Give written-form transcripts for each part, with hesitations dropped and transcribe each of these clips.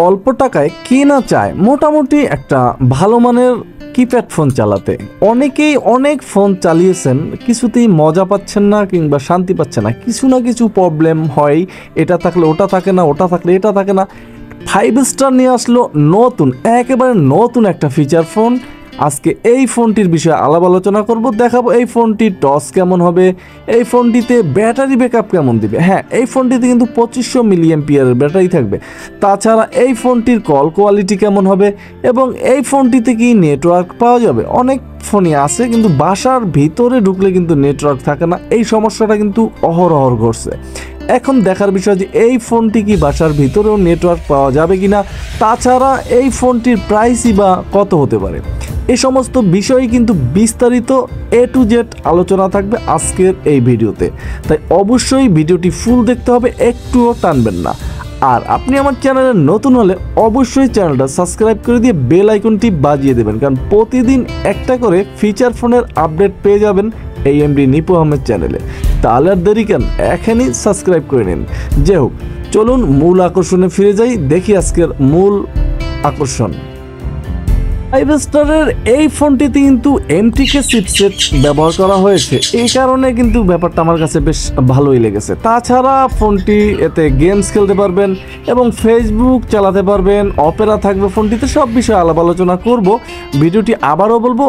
অল্প টাকায় কে না চায় মোটামুটি একটা ভালো মানের কিপ্যাড ফোন চালাতে। অনেকেই অনেক ফোন চালিয়েছেন, কিছুতেই মজা পাচ্ছেন না কিংবা শান্তি পাচ্ছেন না, কিছু না কিছু প্রবলেম হয়। এটা থাকলে ওটা থাকে না, ওটা থাকলে এটা থাকে না। 5 স্টার নিয়ে আসলো নতুন, একেবারে নতুন একটা ফিচার ফোন। আজকে এই ফোনটির বিষয়ে আলাপ আলোচনা করব, দেখাবো এই ফোনটির টস কেমন হবে, এই ফোনটিতে ব্যাটারি ব্যাকআপ কেমন দিবে। হ্যাঁ, এই ফোনটিতে কিন্তু 2500 মিলিঅ্যাম্পিয়ারের ব্যাটারি থাকবে। তাছাড়া এই ফোনটির কল কোয়ালিটি কেমন হবে এবং এই ফোনটিতে কি নেটওয়ার্ক পাওয়া যাবে। অনেক ফোনই আছে কিন্তু বাসার ভিতরে ঢুকলে কিন্তু নেটওয়ার্ক থাকে না, এই সমস্যাটা কিন্তু অহরহ ঘটছে। এখন দেখার বিষয় যে এই ফোনটি কি বাসার ভিতরেও নেটওয়ার্ক পাওয়া যাবে কিনা, তাছাড়া এই ফোনটির প্রাইসই বা কত হতে পারে। এই সমস্ত বিষয়ে কিন্তু বিস্তারিত A to Z আলোচনা থাকবে আজকের এই ভিডিওতে, তাই অবশ্যই ভিডিওটি ফুল দেখতে হবে, একটুও টানবেন না। আর আপনি আমার চ্যানেলে নতুন হলে অবশ্যই চ্যানেলটা সাবস্ক্রাইব করে দিয়ে বেল আইকনটি বাজিয়ে দেবেন, কারণ প্রতিদিন একটা করে ফিচার ফোনের আপডেট পেয়ে যাবেন এই এমডি নিপু আহমেদ চ্যানেলে। তাহলে আর দেরি কেন, এখনই সাবস্ক্রাইব করে নিন। যে হোক, চলুন মূল আকর্ষণে ফিরে যাই, দেখি আজকের মূল আকর্ষণ। 5 স্টারের এই ফোনটিতে কিন্তু MTK চিপসেট ব্যবহার করা হয়েছে, এই কারণে কিন্তু ব্যাপারটা আমার কাছে বেশ ভালোই লেগেছে। তাছাড়া ফোনটি এতে গেমস খেলতে পারবেন এবং ফেসবুক চালাতে পারবেন, অপেরা থাকবে ফোনটিতে, সব বিষয়ে আলাপ আলোচনা করব। ভিডিওটি আবারও বলবো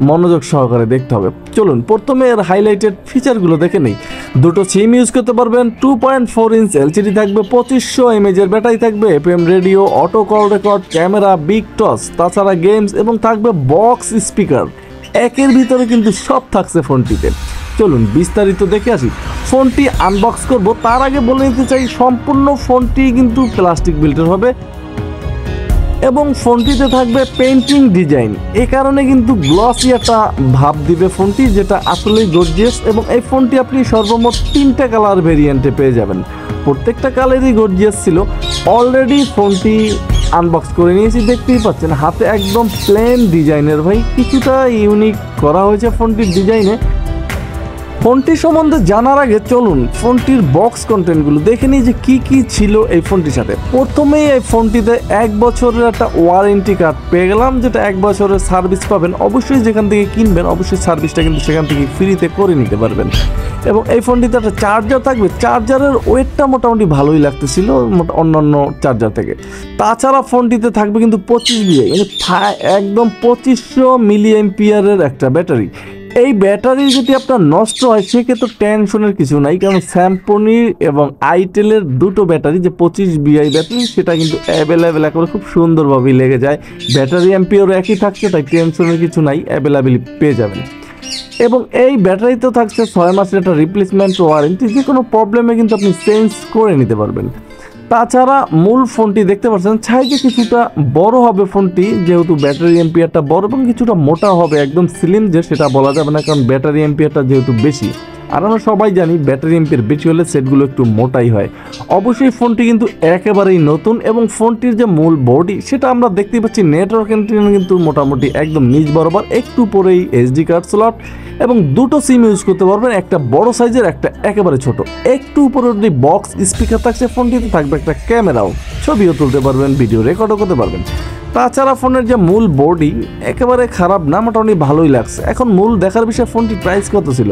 মনোযোগ সহকারে দেখতে হবে। চলুন প্রথমে এর হাইলাইটেড ফিচারগুলো দেখে নেই। দুটো সিম ইউজ করতে পারবেন, 2.4 ইঞ্চ LCD থাকবে, 2500 mAh ব্যাটারি থাকবে, FM radio, auto call record, camera, big toss, তাছাড়া গেমস এবং থাকবে বক্স স্পিকার। একের ভিতরে কিন্তু সব থাকছে ফোনটিতে। চলুন বিস্তারিত দেখে আসি। ফোনটি আনবক্স করব, তার আগে বলে নিতে চাই সম্পূর্ণ ফোনটি কিন্তু প্লাস্টিক বিল্টের হবে এবং ফোনটিতে থাকবে পেইন্টিং ডিজাইন। এই কারণে কিন্তু গ্লসি একটা ভাব দিবে ফোনটি, যেটা আসলেই গর্জিয়াস। এবং এই ফোনটি আপনি সর্বমোট 3টা কালার ভেরিয়েন্টে পেয়ে যাবেন, প্রত্যেকটা কালারই গর্জিয়াস ছিল। অলরেডি ফোনটি আনবক্স করে নিয়েছি, দেখতেই পাচ্ছেন হাতে একদম প্লেন ডিজাইনের। ভাই কিছুটা ইউনিক করা হয়েছে ফোনটির ডিজাইনে। ফোনটি সম্বন্ধে জানার আগে চলুন ফোনটির বক্স কন্টেন্টগুলো দেখে নিই যে কী কী ছিল এই ফোনটির সাথে। প্রথমেই এই ফোনটিতে 1 বছরের একটা ওয়ারেন্টি কার্ড পেয়ে গেলাম, যেটা 1 বছরের সার্ভিস পাবেন। অবশ্যই যেখান থেকে কিনবেন অবশ্যই সার্ভিসটা কিন্তু সেখান থেকে ফ্রিতে করে নিতে পারবেন। এবং এই ফোনটিতে একটা চার্জার থাকবে, চার্জারের ওয়েটটা মোটামুটি ভালোই লাগতেছিল অন্যান্য চার্জার থেকে। তাছাড়া ফোনটিতে থাকবে কিন্তু 25 VA, মানে একদম 2500 মিলিঅ্যাম্পিয়ারের একটা ব্যাটারি। এই ব্যাটারি যদি আপনার নষ্ট হয় সেক্ষেত্রে টেনশনের কিছু নাই, কারণ স্যামসং এবং আইটেলের দুটো ব্যাটারি যে 25 VA ব্যাটারি, সেটা কিন্তু অ্যাভেলেবেল একেবারে খুব সুন্দরভাবেই লেগে যায়। ব্যাটারি অ্যাম্পিয়ারও একই থাকছে, তাই টেনশনের কিছু নাই, অ্যাভেলেবেল পেয়ে যাবেন। এবং এই ব্যাটারিতেও থাকছে 6 মাসের একটা রিপ্লেসমেন্ট ওয়ারেন্টি, যে কোনো প্রবলেমে কিন্তু আপনি চেঞ্জ করে নিতে পারবেন। তাছাড়া মূল ফোনটি দেখতে পাচ্ছেন সাইজে কিছুটা বড় হবে ফোনটি, যেহেতু ব্যাটারি এম্পিয়ারটা বড়, এবং কিছুটা মোটা হবে। একদম স্লিম যে সেটা বলা যাবে না, কারণ ব্যাটারি এম্পিয়ারটা যেহেতু বেশি, আর আমরা সবাই জানি ব্যাটারি এম্পিয়ার বেশি হলে সেটগুলো একটু মোটাই হয়। অবশ্যই ফোনটি কিন্তু একেবারেই নতুন এবং ফোনটির যে মূল বডি সেটা আমরা দেখতেই পাচ্ছি নেটওয়ার্ক এন্ট্রিন কিন্তু মোটামুটি একদম নিচ বরাবর, একটু পরেই SD কার্ড স্লট এবং দুটো সিম ইউজ করতে পারবেন, একটা বড় সাইজের, একটা একেবারে ছোট। একটু উপরে বক্স স্পিকার থাকছে, ফোনটিতে থাকবে একটা ক্যামেরাও, ছবিও তুলতে পারবেন, ভিডিও রেকর্ডও করতে পারবেন। তাছাড়া ফোনের যে মূল বডি একেবারে খারাপ না, মোটামুটি ভালোই লাগছে। এখন মূল দেখার বিষয় ফোনটির প্রাইস কত ছিল।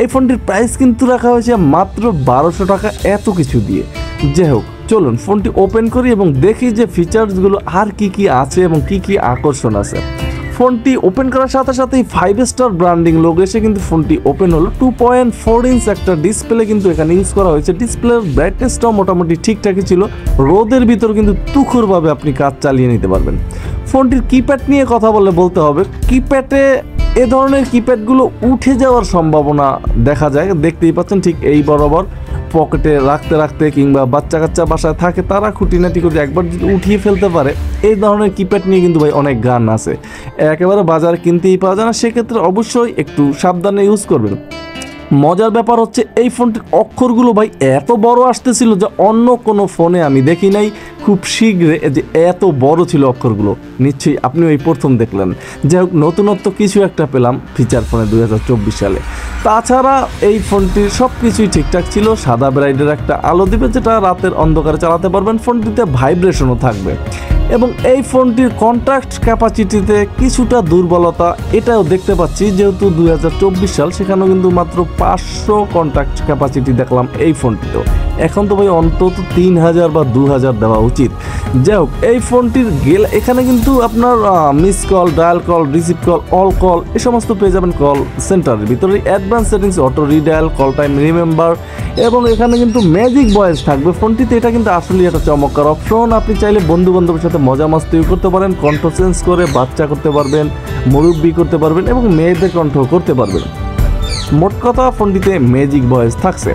এই ফোনটির প্রাইস কিন্তু রাখা হয়েছে মাত্র 1200 টাকা, এত কিছু দিয়ে। যাই হোক, চলুন ফোনটি ওপেন করি এবং দেখি যে ফিচার্সগুলো আর কি কি আছে এবং কি কি আকর্ষণ আছে। ফোনটি ওপেন করার সাথে সাথেই 5 স্টার ব্র্যান্ডিং লোগো এসে কিন্তু ফোনটি ওপেন হলো। 2.4 ইঞ্চ একটা ডিসপ্লে কিন্তু এখানে ইউজ করা হয়েছে। ডিসপ্লের ব্রাইটনেসটাও মোটামুটি ঠিকঠাকই ছিল, রোদের ভিতর কিন্তু তুখুরভাবে আপনি কাজ চালিয়ে নিতে পারবেন। ফোনটির কিপ্যাড নিয়ে কথা বলতে হবে। কিপ্যাডে এ ধরনের কিপ্যাডগুলো উঠে যাওয়ার সম্ভাবনা দেখা যায়, দেখতেই পাচ্ছেন ঠিক এই বরাবর পকেটে রাখতে রাখতে, কিংবা বাচ্চা কাচ্চা বাসায় থাকে তারা খুঁটিনাটি করে একবার যদি উঠিয়ে ফেলতে পারে। এই ধরনের কিপ্যাড নিয়ে কিন্তু ভাই অনেক গান আছে, একেবারে বাজারে কিনতেই পাওয়া যায় না, সেক্ষেত্রে অবশ্যই একটু সাবধানে ইউজ করবেন। মজার ব্যাপার হচ্ছে এই ফোনটির অক্ষরগুলো ভাই এত বড় আসতেছিল যে অন্য কোনো ফোনে আমি দেখি নাই খুব শীঘ্রই যে এত বড় ছিল অক্ষরগুলো। নিশ্চয়ই আপনিও এই প্রথম দেখলেন। যাই হোক, নতুনত্ব কিছু একটা পেলাম ফিচার ফোনে 2024 সালে। তাছাড়া এই ফোনটির সব কিছুই ঠিকঠাক ছিল। সাদা ব্রাইডের একটা আলো দিবে যেটা রাতের অন্ধকারে চালাতে পারবেন। ফোনটিতে ভাইব্রেশনও থাকবে এবং এই ফোনটির কন্ট্যাক্ট ক্যাপাসিটিতে কিছুটা দুর্বলতা এটাও দেখতে পাচ্ছি, যেহেতু 2024 সাল, সেখানেও কিন্তু মাত্র 500 কন্ট্যাক্ট ক্যাপাসিটি দেখলাম এই ফোনটিতেও। এখন তো ভাই অন্তত 3000 বা 2000 দেওয়া উচিত। যাই হোক, এই ফোনটির এখানে কিন্তু আপনার miss call, dial call, receive call, all call এই সমস্ত পেয়ে যাবেন কল সেন্টারের ভিতরে। Advance settings, auto redial, call time remember এবং এখানে কিন্তু ম্যাজিক ভয়েস থাকবে ফোনটিতে। এটা কিন্তু আসলে একটা চমৎকার অপশন। আপনি চাইলে বন্ধু বান্ধবের সাথে মজা মাস্তি করতে পারেন, কণ্ঠ চেঞ্জ করে বাচ্চা করতে পারবেন, মুরব্বি করতে পারবেন এবং মেয়েদের কণ্ঠ করতে পারবেন। মোট কথা, ফোনটিতে ম্যাজিক ভয়েস থাকছে।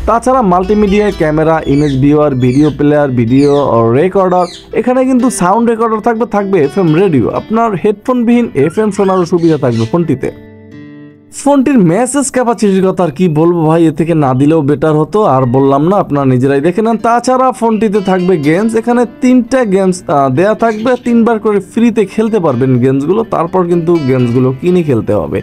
তাছাড়া multimedia camera, image viewer, video player, video recorder, এখানে কিন্তু সাউন্ড রেকর্ডার থাকবে এফএম রেডিও। আপনার হেডফোনবিহীন এফএম শোনারও সুবিধা থাকবে ফোনটিতে। ফোনটির মেসেজ ক্যাপাসিটির কথা আর কি বলবো ভাই, এ থেকে না দিলেও বেটার হতো, আর বললাম না, আপনারা নিজেরাই দেখে নেন। তাছাড়া ফোনটিতে থাকবে গেমস। এখানে 3টা গেমস দেয়া থাকবে, 3বার করে ফ্রিতে খেলতে পারবেন গেমসগুলো, তারপর কিন্তু গেমসগুলো কিনে খেলতে হবে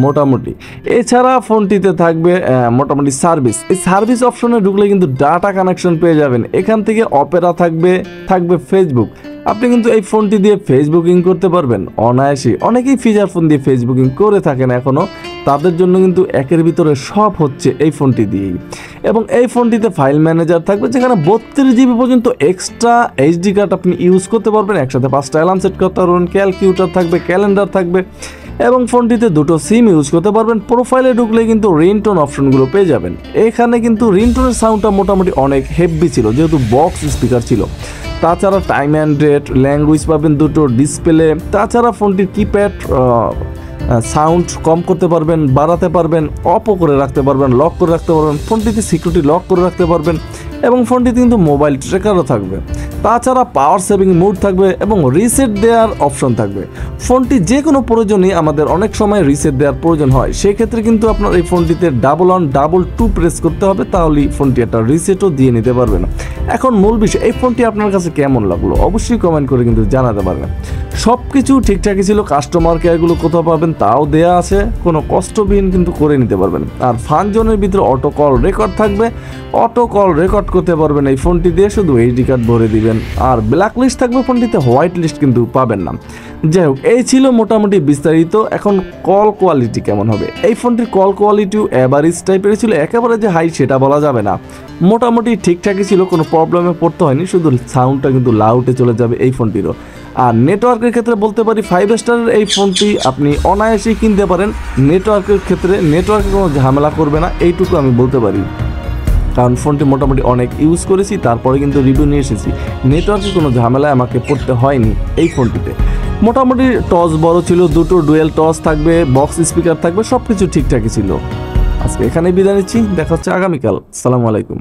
মোটামুটি। এছাড়া ফোনটিতে থাকবে মোটামুটি সার্ভিস। এই সার্ভিস অপশনে ঢুকলে কিন্তু ডাটা কানেকশন পেয়ে যাবেন। এখান থেকে অপেরা থাকবে ফেসবুক। আপনি কিন্তু এই ফোনটি দিয়ে ফেসবুকিং করতে পারবেন অনায়াসে। অনেকেই ফিচার ফোন দিয়ে ফেসবুকিং করে থাকেন এখনও, তাদের জন্য কিন্তু একের ভিতরে সব হচ্ছে এই ফোনটি দিয়েই। এবং এই ফোনটিতে ফাইল ম্যানেজার থাকবে, যেখানে 32 জিবি পর্যন্ত এক্সট্রা এইচডি কার্ড আপনি ইউজ করতে পারবেন। একসাথে 5টা অ্যালার্ম সেট করতে পারবেন, ক্যালকুলেটর থাকবে, ক্যালেন্ডার থাকবে এবং ফোনটিতে 2টো সিম ইউজ করতে পারবেন। প্রোফাইলে ঢুকলে কিন্তু রিংটোন অপশনগুলো পেয়ে যাবেন। এখানে কিন্তু রিংটোনের সাউন্ডটা মোটামুটি অনেক হেভি ছিল, যেহেতু বক্স স্পিকার ছিল। তাছাড়া টাইম অ্যান্ড ডেট, ল্যাঙ্গুয়েজ পাবেন 2টো ডিসপ্লে। তাছাড়া ফোনটির কিপ্যাড সাউন্ড কম করতে পারবেন, বাড়াতে পারবেন, অফও করে রাখতে পারবেন, লক করে রাখতে পারবেন। ফোনটিতে সিকিউরিটি লক করে রাখতে পারবেন এবং ফোনটিতে কিন্তু মোবাইল ট্র্যাকারও থাকবে। তাছাড়া পাওয়ার সেভিং মোড থাকবে এবং রিসেট দেওয়ার অপশন থাকবে। ফোনটি যে কোনো প্রয়োজনই আমাদের অনেক সময় রিসেট দেওয়ার প্রয়োজন হয়, সেক্ষেত্রে কিন্তু আপনার এই ফোনটিতে 112 প্রেস করতে হবে, তাহলেই ফোনটি একটা রিসেটও দিয়ে নিতে পারবেন। এখন মূল বিষয়, এই ফোনটি আপনার কাছে কেমন লাগলো অবশ্যই কমেন্ট করে কিন্তু জানাতে পারবেন। সব কিছু ঠিকঠাকই ছিল। কাস্টমার কেয়ারগুলো কোথাও পাবেন তাও দেয়া আছে, কোনো কষ্টবিহীন কিন্তু করে নিতে পারবেন। আর ফান জোনের ভিতরে অটো কল রেকর্ড থাকবে, অটো কল রেকর্ড করতে পারবেন এই ফোনটি দিয়ে, শুধু এইচডি কার্ড ভরে দিবেন। আর ব্ল্যাক লিস্ট থাকবে ফোনটিতে, হোয়াইট লিস্ট কিন্তু পাবেন না। যাই হোক, এই ছিল মোটামুটি বিস্তারিত। এখন কল কোয়ালিটি কেমন হবে? এই ফোনটির কল কোয়ালিটিও অ্যাভারেজ টাইপের ছিল, একেবারে যে হাই সেটা বলা যাবে না, মোটামুটি ঠিকঠাকই ছিল, কোনো প্রবলেমে পড়তে হয়নি। শুধু সাউন্ডটা কিন্তু লাউডে চলে যাবে এই ফোনটিরও। আর নেটওয়ার্কের ক্ষেত্রে বলতে পারি 5 স্টারের এই ফোনটি আপনি অনায়াসেই কিনতে পারেন। নেটওয়ার্কের ক্ষেত্রে নেটওয়ার্কে কোনো ঝামেলা করবে না, এইটুকু আমি বলতে পারি, কারণ ফোনটি মোটামুটি অনেক ইউজ করেছি, তারপরে কিন্তু রিভিউ নিয়ে এসেছি। নেটওয়ার্কে কোনো ঝামেলায় আমাকে পড়তে হয়নি এই ফোনটিতে। মোটামুটি টস বড় ছিল, 2টো ডুয়েল টস থাকবে, বক্স স্পিকার থাকবে, সব কিছু ঠিকঠাকই ছিল। আজকে এখানেই বিদায় নিচ্ছি, দেখা হচ্ছে আগামীকাল। আসসালামু আলাইকুম।